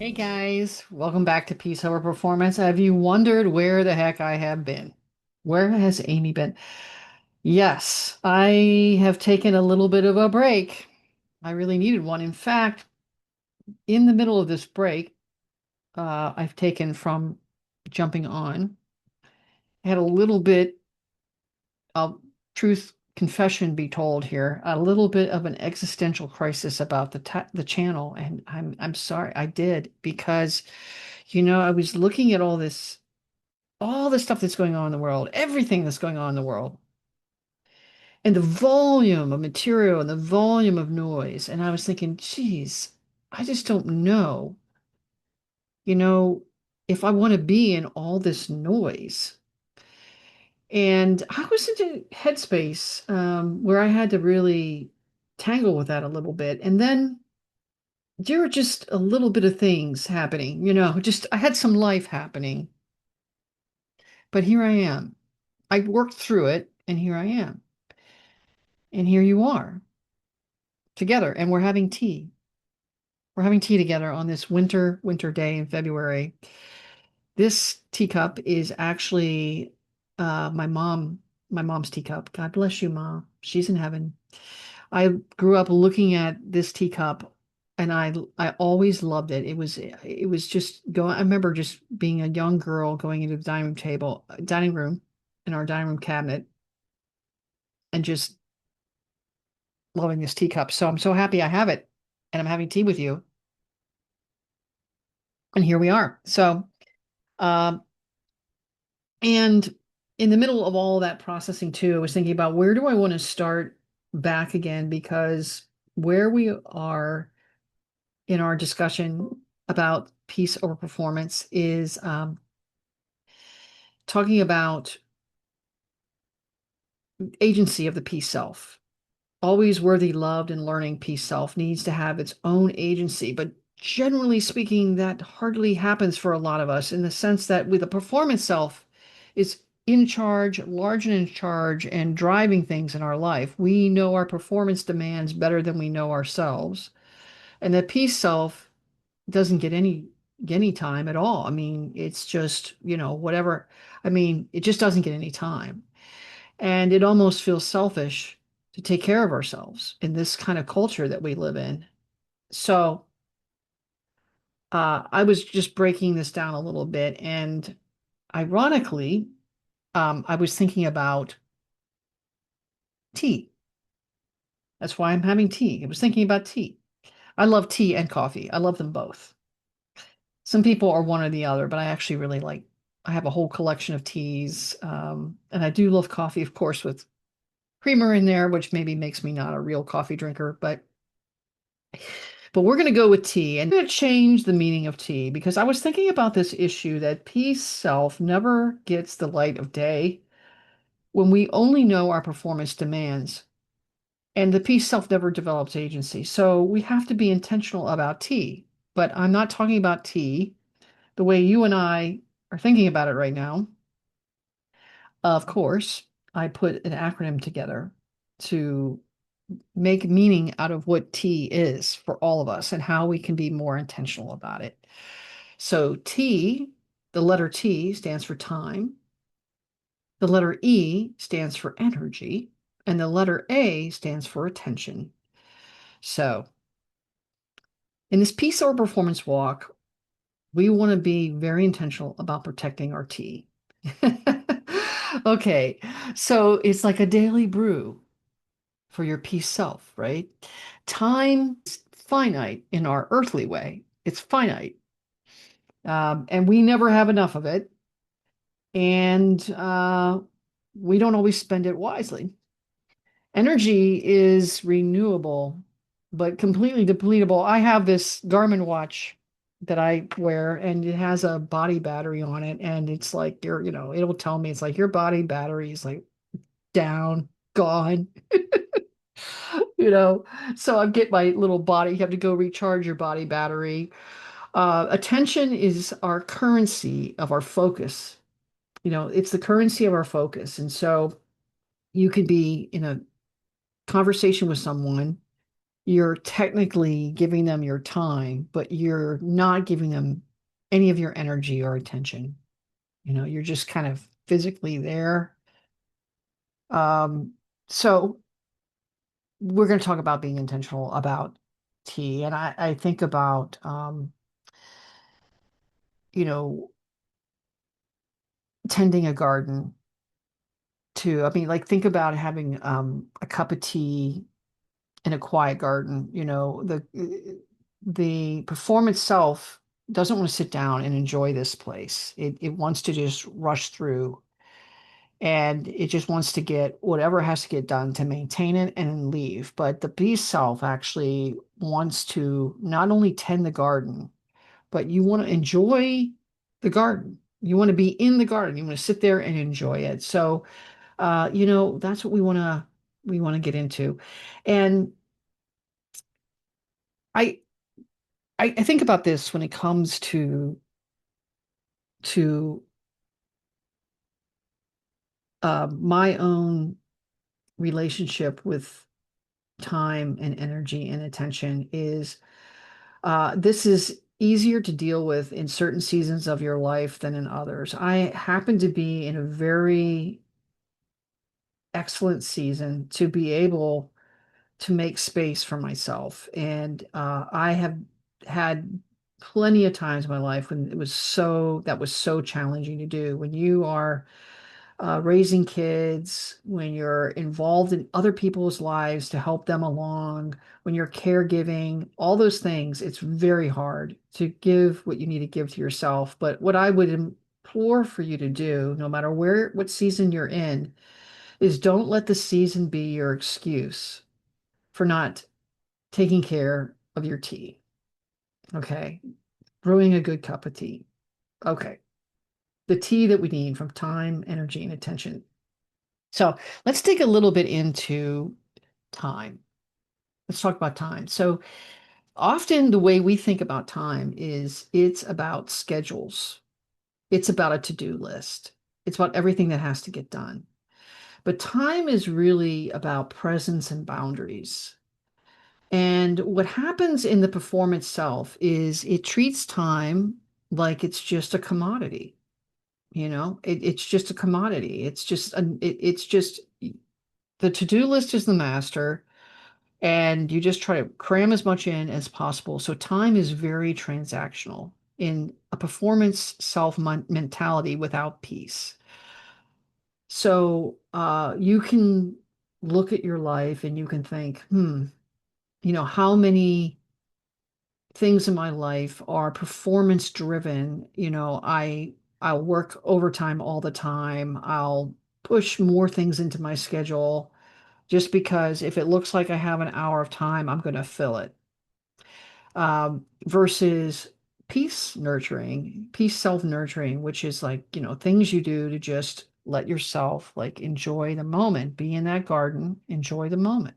Hey guys, welcome back to Peace Over Performance. Have you wondered where the heck I have been? Where has Amy been? Yes, I have taken a little bit of a break. I really needed one. In fact, in the middle of this break, I've taken from jumping on. I had a little bit of truth confession be told here, a little bit of an existential crisis about the channel, and I'm sorry I did because I was looking at all the stuff that's going on in the world, everything that's going on in the world, and the volume of material and the volume of noise. And I was thinking, geez, I just don't know, you know, if I want to be in all this noise. And I was into headspace where I had to really tangle with that a little bit. And then there were just a little bit of things happening, just I had some life happening. But here I am. I worked through it, and here I am. And here you are together, and we're having tea. We're having tea together on this winter day in February. This teacup is actually my mom's teacup. God bless you, Mom. She's in heaven. I grew up looking at this teacup, and I always loved it. It was just going. I remember just being a young girl going into the dining room, in our dining room cabinet, and just loving this teacup. So I'm so happy I have it, and I'm having tea with you. And here we are. So, um, and in the middle of all that processing too, I was thinking about where do I want to start back again? Because where we are in our discussion about peace over performance is talking about agency of the peace self. Always worthy, loved, and learning peace self needs to have its own agency. But generally speaking, that hardly happens for a lot of us in the sense that with a performance self is in charge, large and in charge, and driving things in our life. We know our performance demands better than we know ourselves. And the peace self doesn't get any time at all. I mean, it's just, whatever. I mean, it just doesn't get any time. And it almost feels selfish to take care of ourselves in this kind of culture that we live in. So I was just breaking this down a little bit. And ironically, I was thinking about tea. That's why I'm having tea. I was thinking about tea. I love tea and coffee. I love them both. Some people are one or the other, but I actually really like, I have a whole collection of teas. And I do love coffee, of course, with creamer in there, which maybe makes me not a real coffee drinker, but we're going to go with tea, and I'm going to change the meaning of tea because I was thinking about this issue that peace self never gets the light of day when we only know our performance demands, and the peace self never develops agency. So we have to be intentional about tea. But I'm not talking about tea the way you and I are thinking about it right now. Of course, I put an acronym together to make meaning out of what T is for all of us and how we can be more intentional about it. So T, the letter T stands for time. The letter E stands for energy. And the letter A stands for attention. So in this peace or performance walk, we want to be very intentional about protecting our T. Okay, so it's like a daily brew for your peace self, right? Time is finite in our earthly way. It's finite. And we never have enough of it. And we don't always spend it wisely. Energy is renewable, but completely depletable. I have this Garmin watch that I wear, and it has a body battery on it. And it's like, it'll tell me it's like your body battery is like down, gone. you know. So I get my little body. You have to go recharge your body battery. Attention is our currency of our focus. It's the currency of our focus. And so you could be in a conversation with someone you're technically giving them your time, but you're not giving them any of your energy or attention. You're just kind of physically there. Um, so we're going to talk about being intentional about tea. And I think about, you know, tending a garden too. I mean, like think about having a cup of tea in a quiet garden. The perform itself doesn't want to sit down and enjoy this place. It wants to just rush through, and it just wants to get whatever has to get done to maintain it and then leave. But the bee self actually wants to not only tend the garden, but you want to enjoy the garden. You want to be in the garden. You want to sit there and enjoy it. So, that's what we want to get into. And I I think about this when it comes to my own relationship with time and energy and attention is this is easier to deal with in certain seasons of your life than in others. I happen to be in a very excellent season to be able to make space for myself. And I have had plenty of times in my life when that was so challenging to do. When you are raising kids, when you're involved in other people's lives to help them along, when you're caregiving, all those things, it's very hard to give what you need to give to yourself. But what I would implore for you to do, no matter what season you're in, is don't let the season be your excuse for not taking care of your tea. Okay. Brewing a good cup of tea. Okay. The tea that we need from time, energy, and attention. So let's dig a little bit into time. Let's talk about time. So often the way we think about time is it's about schedules. It's about a to-do list. It's about everything that has to get done. But time is really about presence and boundaries. And what happens in the perform itself is it treats time like it's just a commodity. It's just a commodity. It's just the to-do list is the master, and you just try to cram as much in as possible. So time is very transactional in a performance self mentality without peace. So you can look at your life and you can think, how many things in my life are performance driven. I'll work overtime all the time. I'll push more things into my schedule just because if it looks like I have an hour of time, I'm going to fill it. Versus peace self nurturing, which is like, things you do to just let yourself like enjoy the moment, be in that garden, enjoy the moment.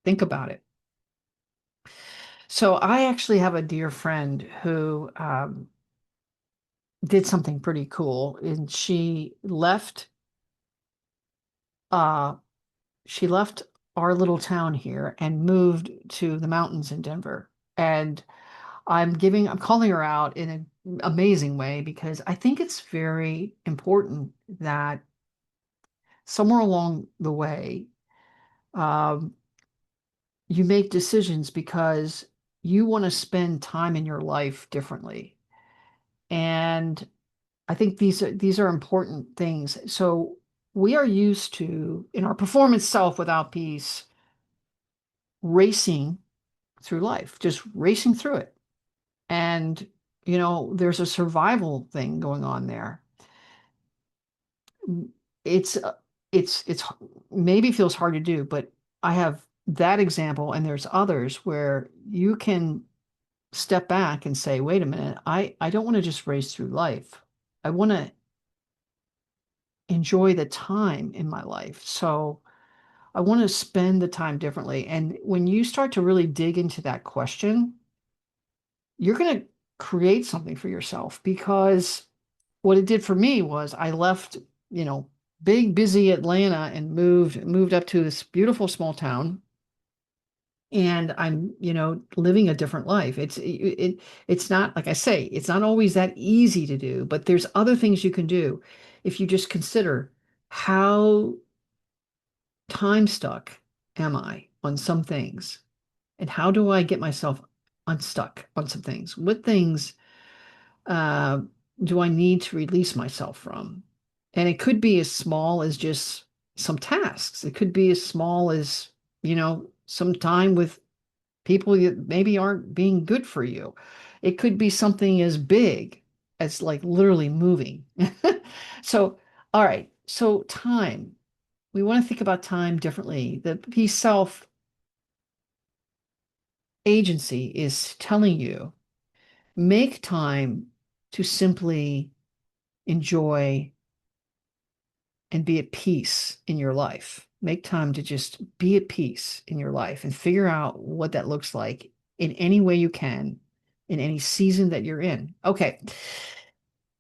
Think about it. So I actually have a dear friend who did something pretty cool, and uh she left our little town here and moved to the mountains in Denver. And I'm calling her out in an amazing way because I think it's very important that somewhere along the way, um, you make decisions because you want to spend time in your life differently. And I think these are important things. So we are used to, in our performance self without peace, racing through life, just racing through it. And, there's a survival thing going on there. It's, it's maybe feels hard to do, but I have that example, and there's others where you can step back and say, wait a minute, I don't want to just race through life. I want to enjoy the time in my life. So I want to spend the time differently. And when you start to really dig into that question, you're going to create something for yourself because what it did for me was I left, you know, big, busy Atlanta and moved up to this beautiful small town and I'm, living a different life. It's not, like I say, it's not always that easy to do, but there's other things you can do if you just consider how time stuck am I on some things, and how do I get myself unstuck on some things? What things uh, do I need to release myself from? And it could be as small as just some tasks. It could be as small as, some time with people that maybe aren't being good for you. It could be something as big as like literally moving. So, all right. So, time. We want to think about time differently. The peace self agency is telling you make time to simply enjoy and be at peace in your life. Make time to just be at peace in your life and figure out what that looks like in any way you can, in any season that you're in. Okay.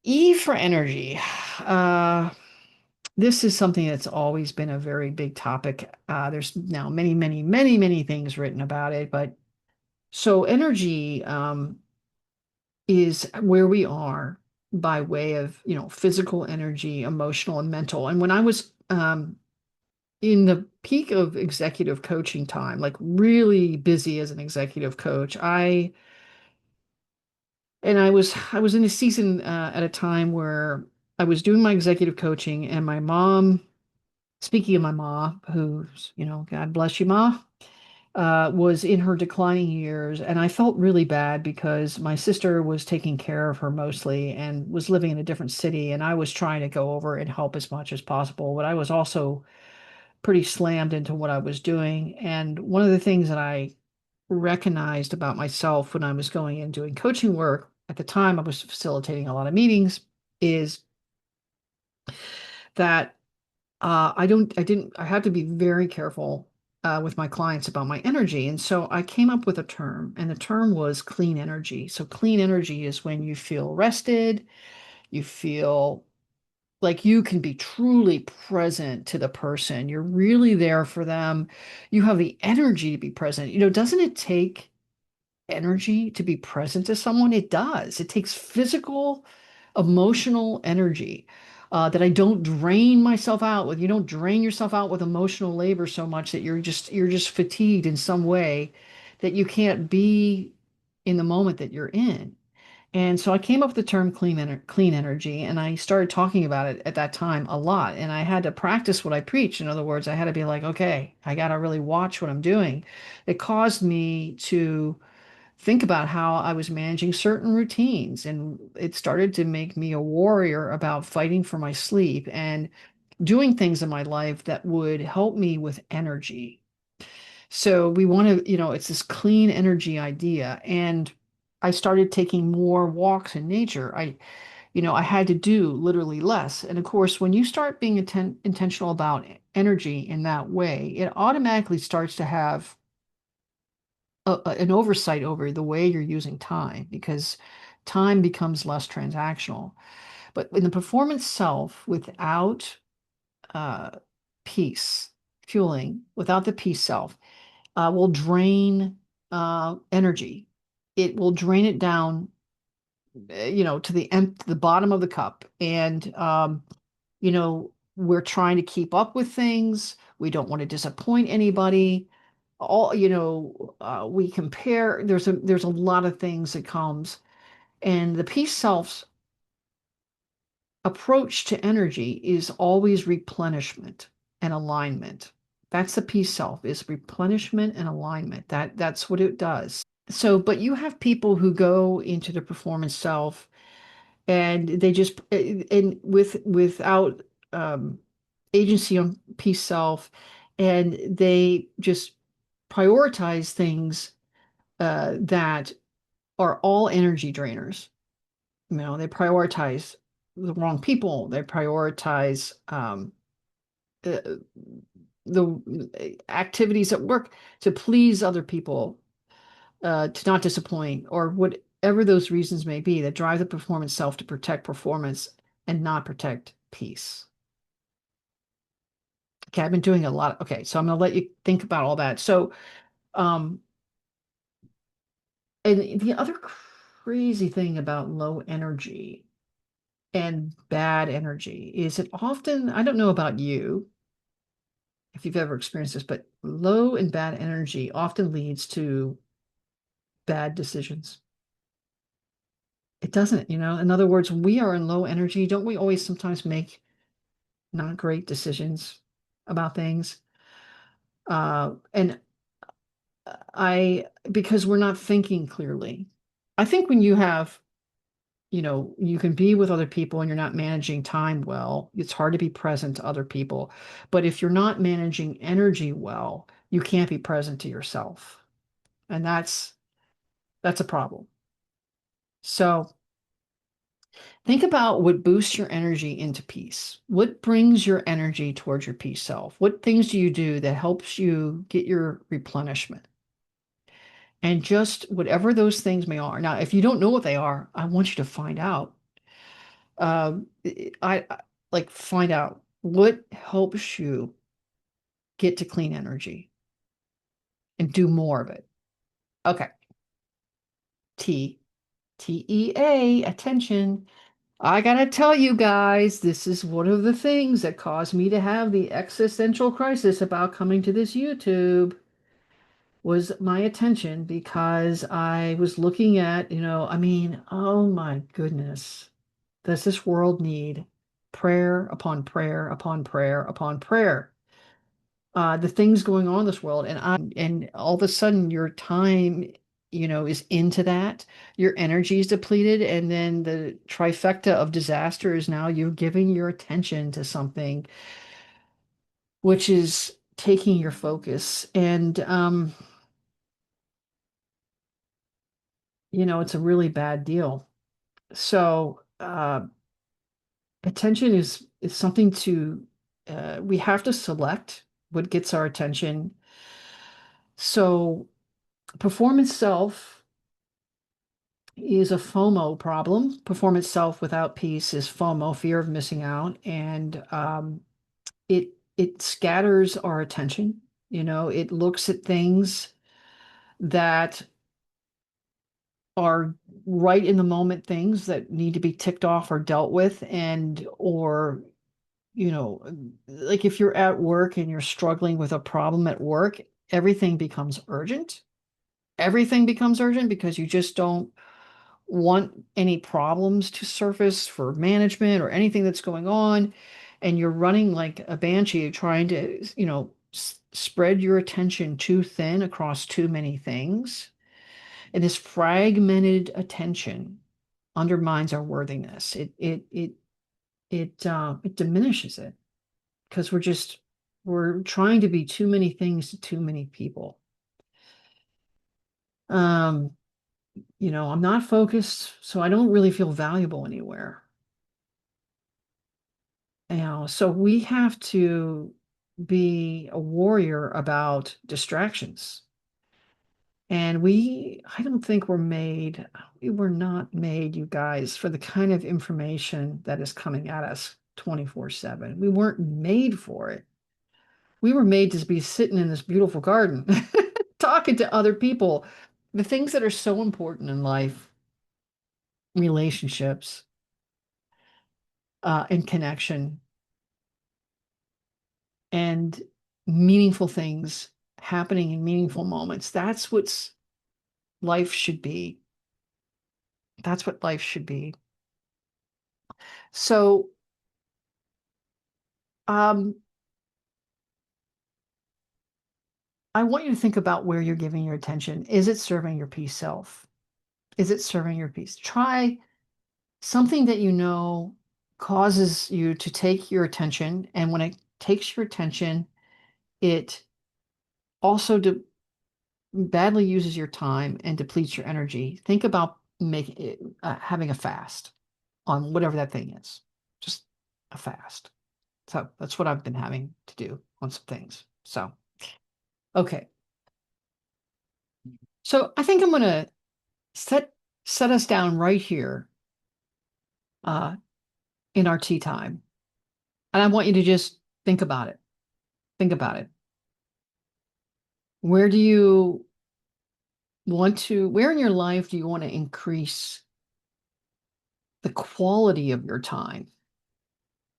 E for energy. Uh, this is something that's always been a very big topic. There's now many, many, many, many things written about it, but so energy is where we are by way of, physical energy, emotional and mental. And when I was in the peak of executive coaching time, like really busy as an executive coach, I was in a season at a time where I was doing my executive coaching, and my mom, speaking of my mom, who's, God bless you, Ma, was in her declining years. And I felt really bad because my sister was taking care of her mostly and was living in a different city. And I was trying to go over and help as much as possible. But I was also pretty slammed into what I was doing. And one of the things that I recognized about myself when I was going and doing coaching work at the time, I was facilitating a lot of meetings, is that I had to be very careful with my clients about my energy. And so I came up with a term, and the term was clean energy. So clean energy is when you feel rested, you feel like you can be truly present to the person. You're really there for them. You have the energy to be present. Doesn't it take energy to be present to someone? It does. It takes physical, emotional energy that I don't drain myself out with. You don't drain yourself out with emotional labor so much that you're just fatigued in some way that you can't be in the moment that you're in. And so I came up with the term clean energy, and I started talking about it at that time a lot. And I had to practice what I preach. In other words, I had to be like, okay, I got to really watch what I'm doing. It caused me to think about how I was managing certain routines. And it started to make me a warrior about fighting for my sleep and doing things in my life that would help me with energy. So we want to, it's this clean energy idea. And I started taking more walks in nature. I had to do literally less. And of course, when you start being intentional about energy in that way, it automatically starts to have an oversight over the way you're using time, because time becomes less transactional. But in the performance self, without uh, peace, fueling, without the peace self, will drain energy. It will drain it down, to the bottom of the cup. And we're trying to keep up with things. We don't want to disappoint anybody. We compare. There's a lot of things that comes, and the peace self's approach to energy is always replenishment and alignment. That's the peace self, is replenishment and alignment. That's what it does. So, but you have people who go into the performance self, and they just and without um, agency on peace self, and they just prioritize things that are all energy drainers. They prioritize the wrong people. They prioritize uh, the activities at work to please other people, to not disappoint, or whatever those reasons may be that drive the performance self to protect performance and not protect peace. Okay, I've been doing a lot. Okay, so I'm going to let you think about all that. So Um, and the other crazy thing about low energy and bad energy is it often, I don't know about you, if you've ever experienced this, but low and bad energy often leads to bad decisions. It doesn't, In other words, when we are in low energy, don't we always sometimes make not great decisions about things? And because we're not thinking clearly. I think when you can be with other people and you're not managing time well, it's hard to be present to other people. But if you're not managing energy well, you can't be present to yourself. And that's a problem. So think about what boosts your energy into peace. What brings your energy towards your peace self? What things do you do that helps you get your replenishment? And just whatever those things may are. Now, if you don't know what they are, I want you to find out. I like find out what helps you get to clean energy and do more of it. Okay. T TEA, attention. I gotta tell you guys, this is one of the things that caused me to have the existential crisis about coming to this YouTube was my attention because I was looking at, oh my goodness, does this world need prayer upon prayer upon prayer upon prayer? The things going on in this world, and all of a sudden your time, is into that. Your energy is depleted, and then the trifecta of disaster is now you're giving your attention to something which is taking your focus, and it's a really bad deal. So attention is something to we have to select what gets our attention. So performance self is a FOMO problem. Performance self without peace is FOMO, fear of missing out, and it scatters our attention. It looks at things that are right in the moment things that need to be ticked off or dealt with, and or like if you're at work and you're struggling with a problem at work, everything becomes urgent. Everything becomes urgent because you just don't want any problems to surface for management or anything that's going on. And you're running like a banshee trying to, spread your attention too thin across too many things. And this fragmented attention undermines our worthiness. It diminishes it because we're trying to be too many things to too many people. Um, I'm not focused, so I don't really feel valuable anywhere. So we have to be a warrior about distractions. And I don't think we were not made, you guys, for the kind of information that is coming at us 24/7. We weren't made for it. We were made to be sitting in this beautiful garden, talking to other people. The things that are so important in life, relationships, and connection, and meaningful things happening in meaningful moments. That's what life should be. That's what life should be. So, um, I want you to think about where you're giving your attention. Is it serving your peace self? Is it serving your peace? Try something that causes you to take your attention. And when it takes your attention, it also badly uses your time and depletes your energy. Think about having a fast on whatever that thing is. Just a fast. So that's what I've been having to do on some things. So, okay. So I think I'm going to set us down right here uh, in our tea time. And I want you to just think about it. Think about it. Where do you where in your life do you want to increase the quality of your time?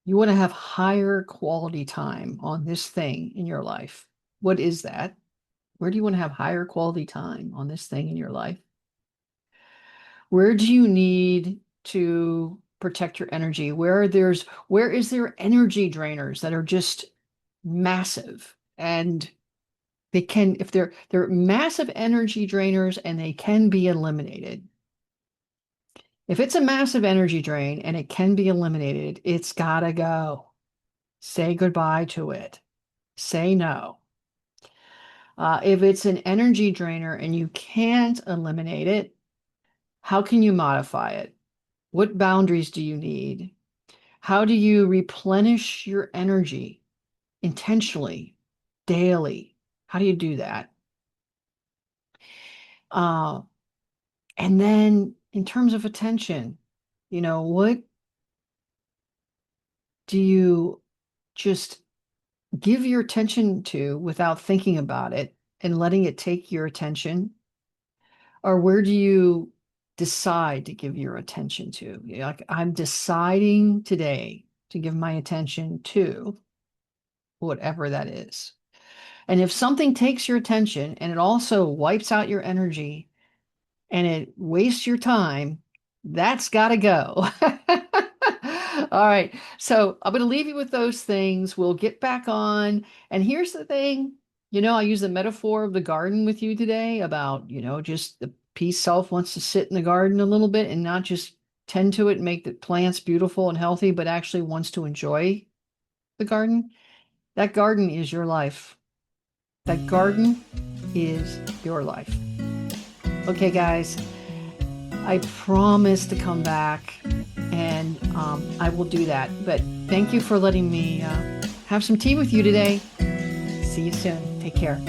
You want to have higher quality time on this thing in your life. What is that? Where do you want to have higher quality time on this thing in your life? Where do you need to protect your energy? Where is there energy drainers that are just massive and they can if they're massive energy drainers and they can be eliminated. If it's a massive energy drain and it can be eliminated, it's gotta go. Say goodbye to it. Say no. If it's an energy drainer and you can't eliminate it, how can you modify it? What boundaries do you need? How do you replenish your energy intentionally, daily? How do you do that? Uh, and then in terms of attention, what do you just give your attention to without thinking about it and letting it take your attention? Or where do you decide to give your attention to? Like, I'm deciding today to give my attention to whatever that is. And if something takes your attention and it also wipes out your energy and it wastes your time, that's got to go. All right. So I'm going to leave you with those things. We'll get back on. And here's the thing, I use the metaphor of the garden with you today about, just the peace self wants to sit in the garden a little bit and not just tend to it and make the plants beautiful and healthy, but actually wants to enjoy the garden. That garden is your life. That garden is your life. Okay, guys, I promise to come back and I will do that. But thank you for letting me have some tea with you today. See you soon. Take care.